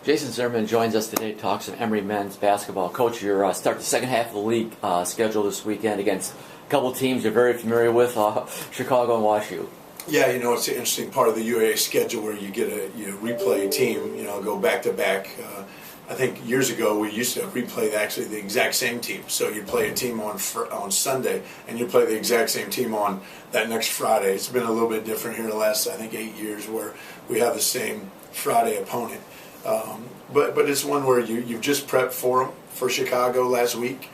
Jason Zimmerman joins us today to talk some Emory men's basketball. Coach, you're start the second half of the league schedule this weekend against a couple teams you're very familiar with, Chicago and WashU. Yeah, it's an interesting part of the UAA schedule where you get a replay team, go back to back. I think years ago we used to replay actually the exact same team. So you'd play a team on Sunday and you'd play the exact same team on that next Friday. It's been a little bit different here the last, I think, 8 years where we have the same Friday opponent. But it's one where you've just prepped for them for Chicago last week.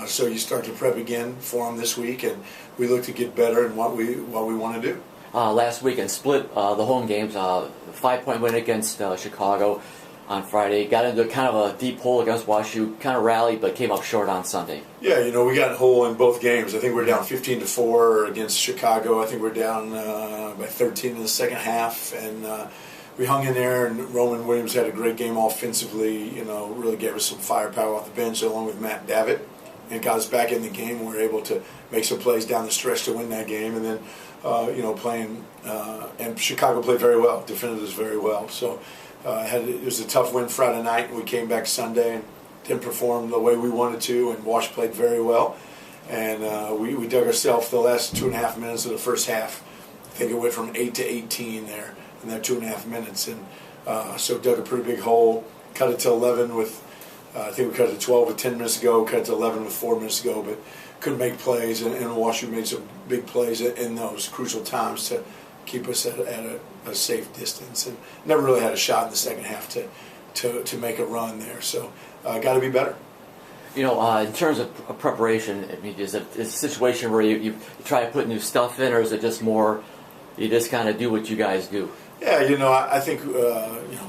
So you start to prep again for them this week, and we look to get better in what we want to do. Last weekend split the home games, 5-point win against Chicago on Friday. Got into kind of a deep hole against WashU, kind of rallied, but came up short on Sunday. Yeah, we got a hole in both games. I think we're down 15-4 against Chicago. I think we're down by 13 in the second half, and we hung in there. And Roman Williams had a great game offensively. Really gave us some firepower off the bench, along with Matt Davitt, and got us back in the game. We were able to make some plays down the stretch to win that game, and then playing. And Chicago played very well, defended us very well. So. It was a tough win Friday night, and we came back Sunday and didn't perform the way we wanted to, and Wash played very well. And we dug ourselves the last 2.5 minutes of the first half. I think it went from 8 to 18 there in that 2.5 minutes. And so dug a pretty big hole, cut it to 11 with, I think we cut it to 12 with 10 minutes to go, cut it to 11 with 4 minutes to go, but couldn't make plays. And WashU made some big plays in those crucial times to keep us at a safe distance, and never really had a shot in the second half to make a run there. So got to be better. In terms of preparation, is it a situation where you try to put new stuff in, or is it just more you just kind of do what you guys do? Yeah, I think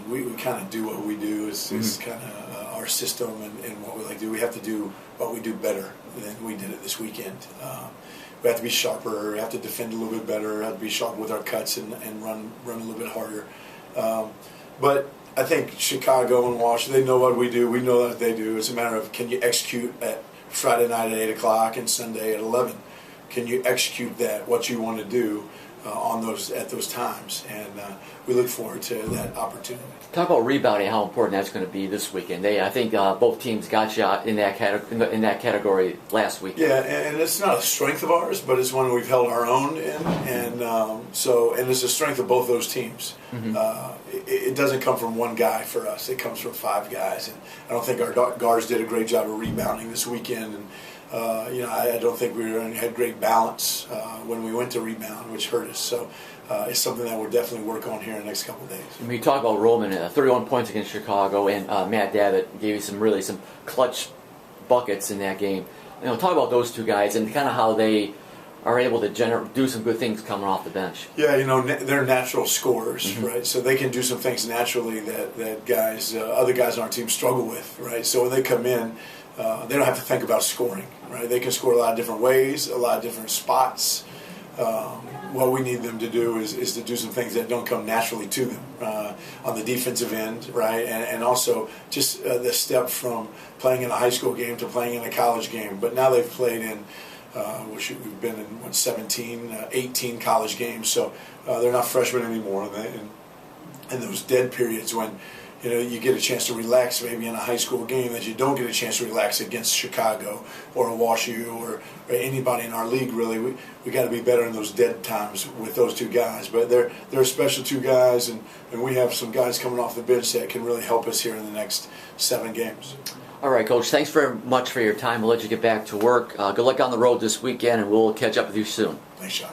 we kind of do what we do. It's kind of our system and what we like to do. We have to do what we do better than we did it this weekend. We have to be sharper, we have to defend a little bit better, we have to be sharp with our cuts and run a little bit harder. But I think Chicago and Wash, they know what we do, we know what they do. It's a matter of, can you execute at Friday night at 8 o'clock and Sunday at 11? Can you execute what you want to do at those times? And we look forward to that opportunity. Talk about rebounding, how important that's going to be this weekend. I think both teams got you in that category last week. Yeah, and it's not a strength of ours, but it's one we've held our own in, and it's a strength of both those teams. Mm-hmm. It doesn't come from one guy for us; it comes from 5 guys, and I don't think our guards did a great job of rebounding this weekend. And I don't think we had great balance when we went to rebound, which hurt us. So it's something that we'll definitely work on here in the next couple of days. When you talk about Roman, 31 points against Chicago, and Matt Davitt gave you some clutch buckets in that game. Talk about those two guys and kind of how they are able to do some good things coming off the bench. Yeah, they're natural scorers, mm-hmm. right? So they can do some things naturally that guys, other guys on our team struggle with, right? So when they come in, they don't have to think about scoring, right? They can score a lot of different ways, a lot of different spots. What we need them to do is to do some things that don't come naturally to them on the defensive end, right? And also just the step from playing in a high school game to playing in a college game. But now they've played in, we've been in 18 college games, so they're not freshmen anymore. And those dead periods when you get a chance to relax maybe in a high school game that you don't get a chance to relax against Chicago or WashU or anybody in our league, really. We got to be better in those dead times with those two guys. But they're special 2 guys, and we have some guys coming off the bench that can really help us here in the next 7 games. All right, Coach, thanks very much for your time. We'll let you get back to work. Good luck on the road this weekend, and we'll catch up with you soon. Thanks, Sean.